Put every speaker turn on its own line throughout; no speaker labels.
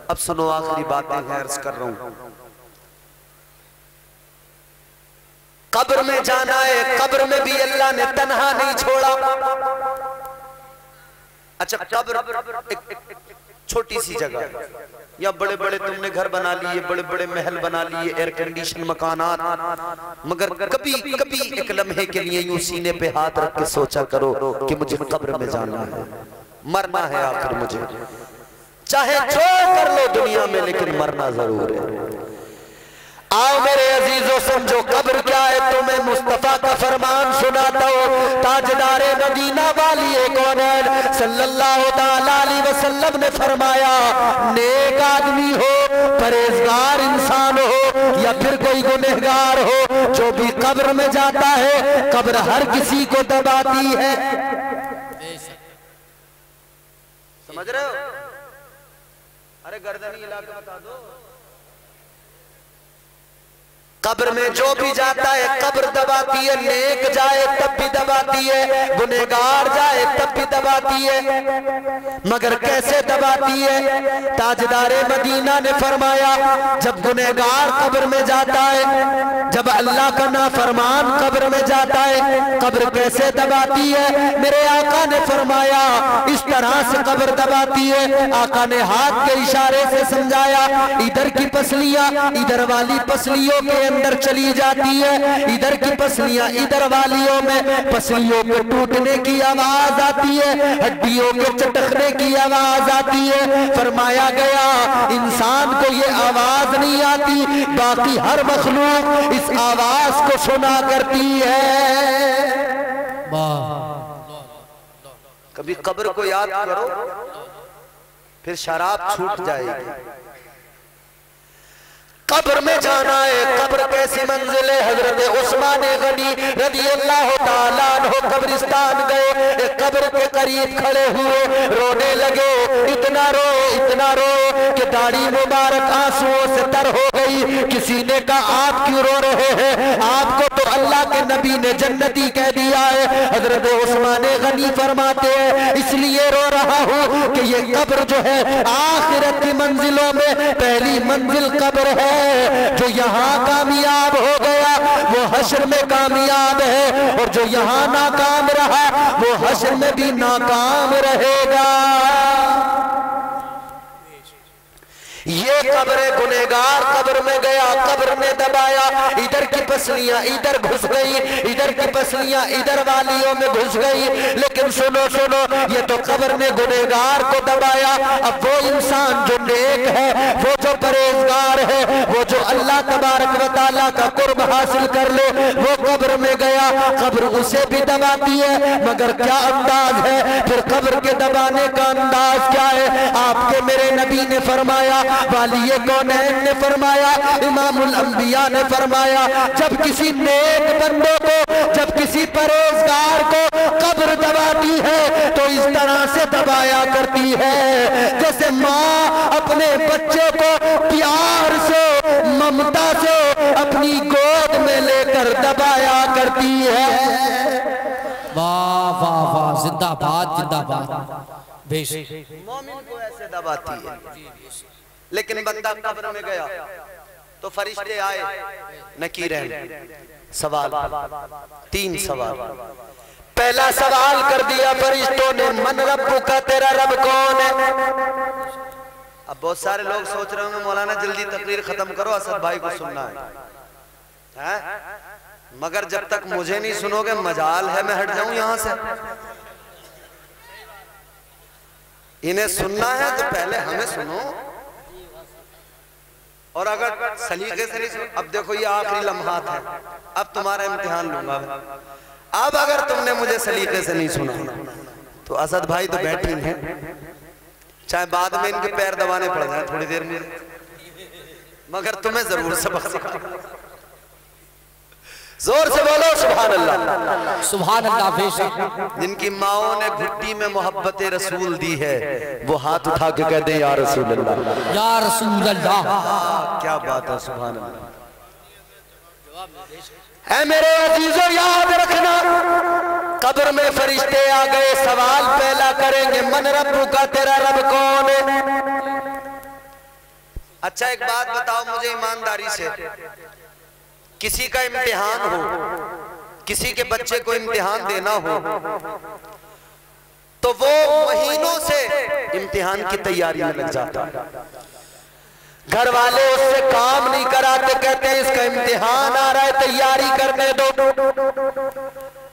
अब सुनो आखिरी बातें अर्ज कर रहा हूं। कब्र में जाना है, कब्र में भी अल्लाह ने तन्हा नहीं छोड़ा। अच्छा, कब्र एक छोटी सी जगह है, या बड़े बड़े तुमने घर बना लिए, बड़े बड़े महल बना लिए, एयर कंडीशन मकानात, मगर कभी कभी एक लम्हे के लिए यूं सीने पे हाथ रख के सोचा करो कि मुझे कब्र में जाना है, मरना है आखिर मुझे, चाहे जो कर लो दुनिया में, लेकिन मरना जरूर है। आओ मेरे अजीजों, समझो कब्र क्या है। तुम्हें मुस्तफा का फरमान सुनाता हूँ। ताजदारे मदीना वाली कौनैन सल्लल्लाहु अलैहि वसल्लम ने फरमाया, नेक आदमी हो, परहेजगार इंसान हो, या फिर कोई गुनहगार हो, जो भी कब्र में जाता है, कब्र हर किसी को दबाती है। समझ रहे हो? अरे गर्दनी हिला के बता दो। कब्र में जो भी जाता है कब्र दबाती है, नेक जाए तब भी दबाती है, गुनहगार जाए तब भी दबाती है। मगर कैसे दबाती है? ताजदारे मदीना ने फरमाया, जब गुनहगार कब्र में जाता है, जब अल्लाह का नाफरमान कब्र में जाता है, कब्र कैसे दबाती है? मेरे आका ने फरमाया, इस तरह से कब्र दबाती है। आका ने हाथ के इशारे से समझाया, इधर की पसलियां इधर वाली पसलियों के अंदर चली जाती है, इधर की पसलियां इधर वालियों में, पसलियों के टूटने की आवाज आती है, हड्डियों के चटकने की आवाज आती है। फरमाया गया, इंसान को ये आवाज नहीं आती, बाकी हर मखलूक इस आवाज को सुना करती है। कभी कब्र को याद करो, फिर शराब छूट जाएगी। कब्र में जाना है, कब्र कैसी मंजिल है। हजरत उस्मान गनी रज़ी अल्लाह ताला अन्हु कब्रिस्तान गए, एक कब्र के करीब खड़े हुए, रोने लगे, इतना रो कि दाढ़ी मुबारक आंसुओं से तर हो गई। किसी ने कहा, आप क्यों रो रहे हैं? आपको तो अल्लाह के नबी ने जन्नती कह दिया है। हजरत उस्मान गनी फरमाते हैं, इसलिए रो रहा हूँ कि ये कब्र जो है आखिरत की मंजिलों में पहली मंजिल कब्र है। जो यहाँ कामयाब हो गया वो हश्र में कामयाब है, और जो यहाँ नाकाम रहा वो हश्र में भी नाकाम रहेगा। ये कब्र गुनहगार कब्र में गया, कब्र ने दबाया, इधर की पसलियां इधर घुस गई, इधर की पसलियां इधर वालियों में घुस गई। लेकिन सुनो, ये तो कब्र ने गुनहगार को दबाया। अब वो इंसान जो नेक है, वो जो परहेजगार है, वो जो अल्लाह तबारक व तआला का कुर्ब हासिल कर ले, वो कब्र में गया, कब्र उसे भी दबाती है। मगर क्या अंदाज है? फिर कब्र के दबाने का अंदाज क्या है? आपके मेरे नबी ने फरमाया, वालिए कौनैन ने फरमाया, इमामुल अंबिया ने फरमाया, जब किसी नेक बंदे को, जब किसी परहेजगार को कब्र दबाती है तो इस तरह से दबाया करती है जैसे माँ अपने बच्चे को प्यार से, ममता से अपनी गोद में लेकर दबाया करती है।
वाह वाह वाह, जिंदाबाद जिंदाबाद।
मोमिन को ऐसे दबाती है। लेकिन बंदा कब्र में गया तो फरिश्ते आए, नकीरैन, सवाल, 3 सवाल। पहला सवाल कर दिया फरिश्तों ने, मन रब्बुका, तेरा रब कौन है? अब बहुत सारे लोग सोच रहे होंगे, मौलाना जल्दी तकरीर खत्म करो, असद भाई को सुनना है? मगर जब तक मुझे नहीं सुनोगे मजाल है मैं हट जाऊं यहां से। इन्हें सुनना है तो पहले हमें सुनो, और अगर सलीके से नहीं सुनो, अब देखो ये आखिरी लम्हात है, अब तुम्हारा इम्तिहान लूंगा। अब अगर तुमने मुझे सलीके से नहीं सुना तो असद भाई तो बैठे हैं, चाहे बाद में इनके पैर दबाने पड़ जाए थोड़ी देर में, मगर तुम्हें जरूर सबक सिखाऊंगा। जोर से बोलो सुभान अल्लाह,
सुभान अल्लाह। बेशक
जिनकी माओ ने घुट्टी में मोहब्बत रसूल दी है वो हाथ उठा के कहते हैं या रसूल अल्लाह,
या रसूल अल्लाह।
क्या बात है, सुभान अल्लाह। है मेरे अजीजों, याद रखना, कब्र में फरिश्ते आ गए, सवाल पहला करेंगे, मन रब्बुका, तेरा रब कौन है? अच्छा एक बात बताओ मुझे ईमानदारी से, किसी का इम्तिहान हो, किसी के बच्चे को इम्तिहान देना हो, तो वो महीनों से इम्तिहान की तैयारी में लग जाता है। घर वाले उससे काम नहीं कराते, कहते हैं इसका इम्तिहान आ रहा है तैयारी करने दो।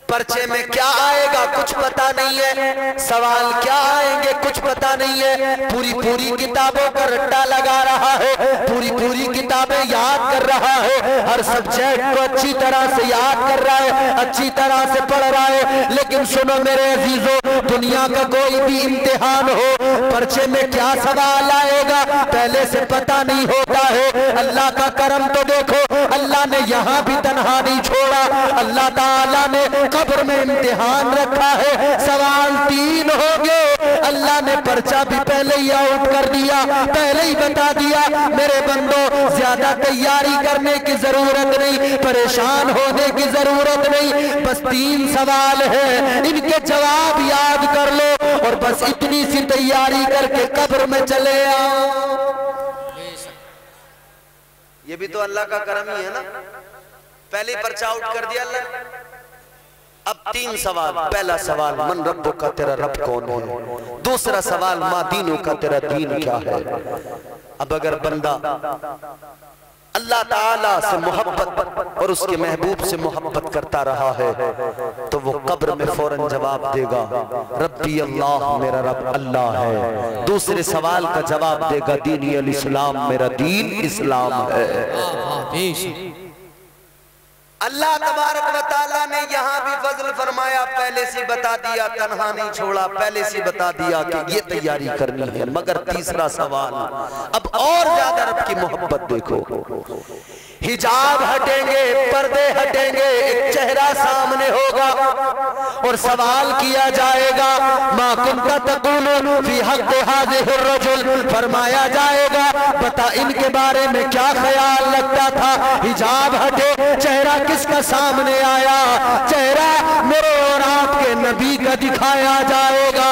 पर्चे में क्या आएगा कुछ पता नहीं है, सवाल क्या आएंगे कुछ पता नहीं है। पूरी पूरी किताबों का रट्टा लगा रहा है, पूरी पूरी किताबें याद कर रहा है, हर सब्जेक्ट को अच्छी तरह से याद कर रहा है, अच्छी तरह से पढ़ रहा है। लेकिन सुनो मेरे अजीजों, दुनिया का कोई भी इम्तिहान हो, पर्चे में क्या सवाल आएगा पहले से पता नहीं होता है। अल्लाह का करम तो देखो, अल्लाह ने यहाँ भी तन्हा नहीं छोड़ा। अल्लाह ताला ने कब्र में इम्तिहान रखा है, सवाल 3 हो गए। अल्लाह ने पर्चा भी पहले ही आउट कर दिया, पहले ही बता दिया मेरे बंदो ज्यादा तैयारी करने की जरूरत नहीं, परेशान होने की जरूरत नहीं, बस 3 सवाल है, इनके जवाब याद कर लो और बस इतनी सी तैयारी करके कब्र में चले आओ। ये भी तो अल्लाह का करम ही है ना, पहले ही पर्चा आउट कर दिया अल्लाह। अब 3 सवाल, पहला सवाल मन रब्बो का, तेरा रब कौन है। दूसरा सवाल मा दीनों का, तेरा दीन क्या है। अब अगर बंदा अल्लाह ताला से मोहब्बत और उसके महबूब से मोहब्बत करता रहा है तो वो कब्र में फौरन जवाब देगा रब्बी अल्लाह, मेरा रब अल्लाह है। दूसरे सवाल का जवाब देगा दीनी अल इस्लाम, मेरा दीन इस्लाम है। अल्लाह तबारक व तआला ने यहाँ भी फजल फरमाया, पहले से बता दिया, तन्हा नहीं छोड़ा, पहले से बता दिया कि ये तैयारी करनी है। मगर तीसरा सवाल, अब और ज्यादा रब की मोहब्बत देखो। हिजाब हटेंगे, पर्दे हटेंगे, एक चेहरा सामने होगा और सवाल किया जाएगा मा कुन्ता तक़ूलू फी हक़्क़ि हाज़िहिर रजुल, फरमाया जाएगा बता इनके बारे में क्या ख्याल लगता था। हिजाब हटे, चेहरा किसका सामने आया, चेहरा मेरे और आपके नबी का दिखाया जाएगा।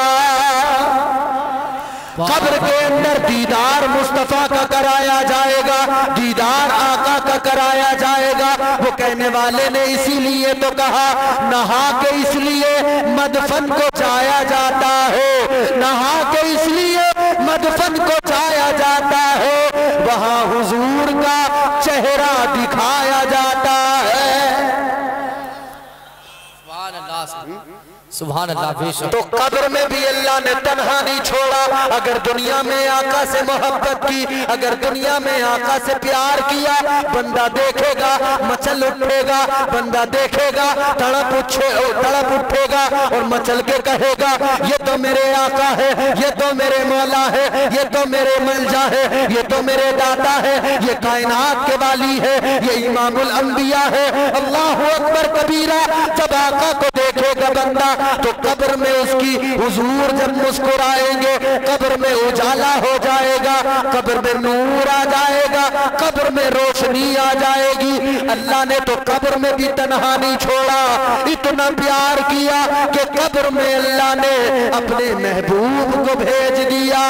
कब्र के अंदर दीदार मुस्तफा का कराया जाएगा, दीदार आका का कराया जाएगा। वो कहने वाले ने इसीलिए तो कहा नहा के इसलिए मदफन को जाया जाता है, नहा के इसलिए मदफन को जाया जाता है, वहां हुजूर का चेहरा दिखाया जाता है।
सुभान अल्लाह।
तो कब्र में भी अल्लाह ने तन्हा नहीं छोड़ा। अगर दुनिया में आका से मोहब्बत की, अगर दुनिया में आका से प्यार किया, बंदा देखेगा मचल उठेगा, बंदा देखेगा तड़प उठेगा और मचल के कहेगा ये तो मेरे आका है, ये तो मेरे मौला है, ये तो मेरे मलजा है, ये तो मेरे दाता है, ये कायनात के वाली है, ये इमामुल अंबिया है। अल्लाहु अकबर कबीरा। जब आका को देखेगा बंदा तो कब्र में उसकी हुजूर जब मुस्कुराएंगे, कब्र में उजाला हो जाएगा, कब्र में नूर आ जाएगा, कब्र में रोशनी आ जाएगी। अल्लाह ने तो कब्र में भी तन्हा नहीं छोड़ा, इतना प्यार किया कि कब्र में अल्लाह ने अपने महबूब को भेज दिया।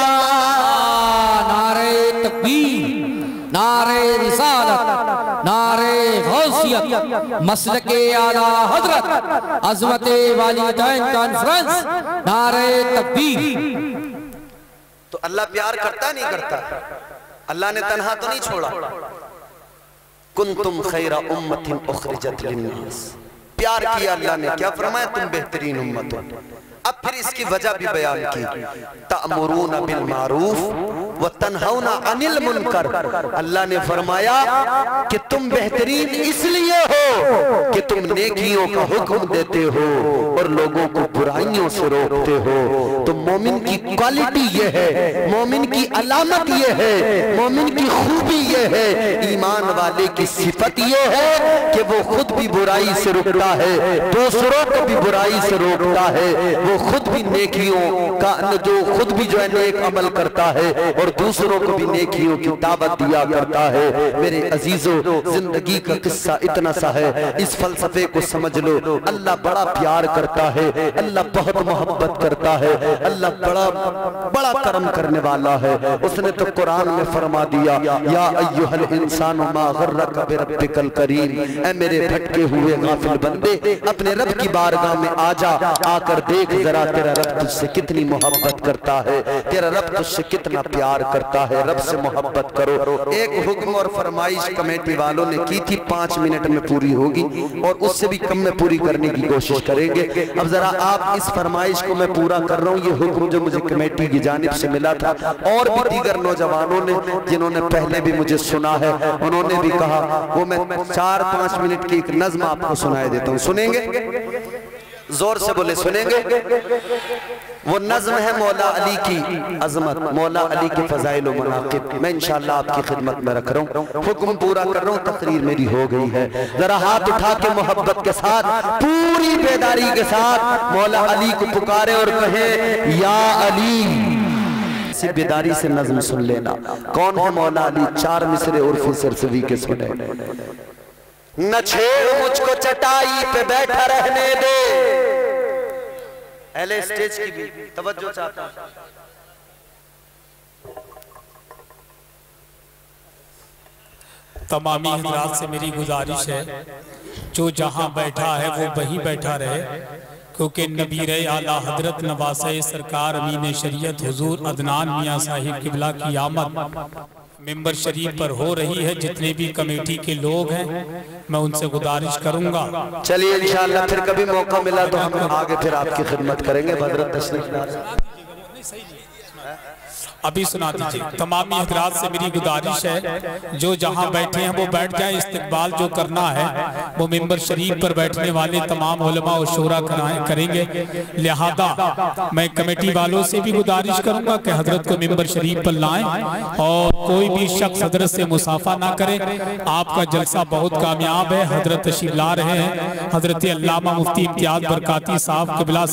नारे तकबीर, नारे रिसालत, नारे गौसियत, मसलके आला हजरत, अज़मते वालिदैन कॉन्फ्रेंस, नारे तकबीर।
तो अल्लाह प्यार करता नहीं करता, अल्लाह ने तन्हा तो नहीं छोड़ा। कुंतुम खैरा उम्मतिन उखरिजत लिन्नास, प्यार किया अल्लाह ने, क्या फरमाया तुम बेहतरीन उम्मत हो। अब फिर इसकी वजह भी बयान की, तअमुरूना बिल मारूफ व तनहौना अनिल मुनकर। अल्लाह ने फरमाया कि तुम बेहतरीन इसलिए हो कि तुम नेकियों का हुक्म देते हो और लोगों को बुराइयों से रोकते हो। तो मोमिन की क्वालिटी ये है, मोमिन की अलामत ये है, मोमिन की खूबी ये है, ईमान वाले की सिफत ये है कि वो खुद भी बुराई से रुकता है, दूसरों को भी बुराई से रोकता है, वो खुद भी नेकियों का जो खुद भी जो है नेक अमल करता है और दूसरों को भी नेकियों की दावत दिया करता है। मेरे अजीजों, जिंदगी का किस्सा इतना सा है है। इस फलसफे को समझ लो। अल्लाह बड़ा प्यार करता है, अल्लाह बहुत मोहब्बत करता है, अल्लाह बड़ा बड़ा कर्म करने वाला है। उसने तो कुरान में फरमा दिया, या अय्युहल इंसानु मा गर्रक बिरब्बिकल करीम, ऐ मेरे भटके हुए गाफिल बंदे, अपने रब की बारगाह में आजा, आकर देख जरा तेरा रब तुझसे कितनी मोहब्बत करता है, तेरा रब तुझसे कितना प्यार करता है। रब से मोहब्बत करो। एक हुक्म और फरमाइश कमेटी वालों ने की थी, 5 मिनट में पूरी होगी और उससे भी कम में पूरी करने की कोशिश करेंगे। अब जरा आप इस फरमाइश को मैं पूरा कर रहा हूँ। ये हुक्म जो मुझे कमेटी की जानिब से मिला था, और भी दीगर नौजवानों ने जिन्होंने पहले भी मुझे सुना है, उन्होंने भी कहा, वो मैं 4-5 मिनट की एक नज्म आपको सुनाए देता हूँ। सुनेंगे? जोर से बोले, सुनेंगे? वो नज्म है मौला अली की अजमत, मौला अली के फजाइल व मनाकिब। मैं इंशाअल्लाह आपकी खिदमत में रख रहा हूँ, हुक्म पूरा कर रहा हूँ, तकरीर मेरी हो गई है। जरा हाथ उठा के मोहब्बत के साथ, पूरी बेदारी के साथ मौला अली को पुकारे और कहे, या अली। से बेदारी से नज्म सुन लेना। कौन है मौला अली? 4 मिसरे उर्फी सरसवी के सुने। न छेड़ मुझको चटाई पे बैठा रहने दे। पहले स्टेज की भी तवज्जो चाहता हूं।
तमामी हजरात से मेरी गुजारिश है, जो जहां बैठा है वो वहीं बैठा रहे, क्योंकि नबीर आला हजरत नवासे सरकार अमीन शरीयत हुजूर अदनान मियाँ साहिब किबला की आमद मिंबर शरीफ पर हो रही है। जितने भी कमेटी के लोग हैं, मैं उनसे गुजारिश करूंगा।
चलिए इंशाअल्लाह फिर कभी मौका मिला तो हम आगे फिर आपकी खिदमत करेंगे। हजरत तशरीफ
अभी सुना दीजिए। तमामी हजरात से मेरी गुजारिश है, जो जहां बैठे हैं वो बैठ जाए। इस्तकबाल जो करना है वो मिंबर शरीफ पर बैठने वाले तमाम उलमा और शोरा करेंगे। लिहाजा मैं कमेटी वालों से भी गुजारिश करूंगा कि हजरत को मिंबर शरीफ पर लाएं और कोई भी शख्स हजरत से मुसाफा ना करे। आपका जलसा बहुत कामयाब है। हजरत तशरीफ ला रहे हैं, हजरत अल्लामा मुफ्ती इम्तियाज बरकाती साहब किबला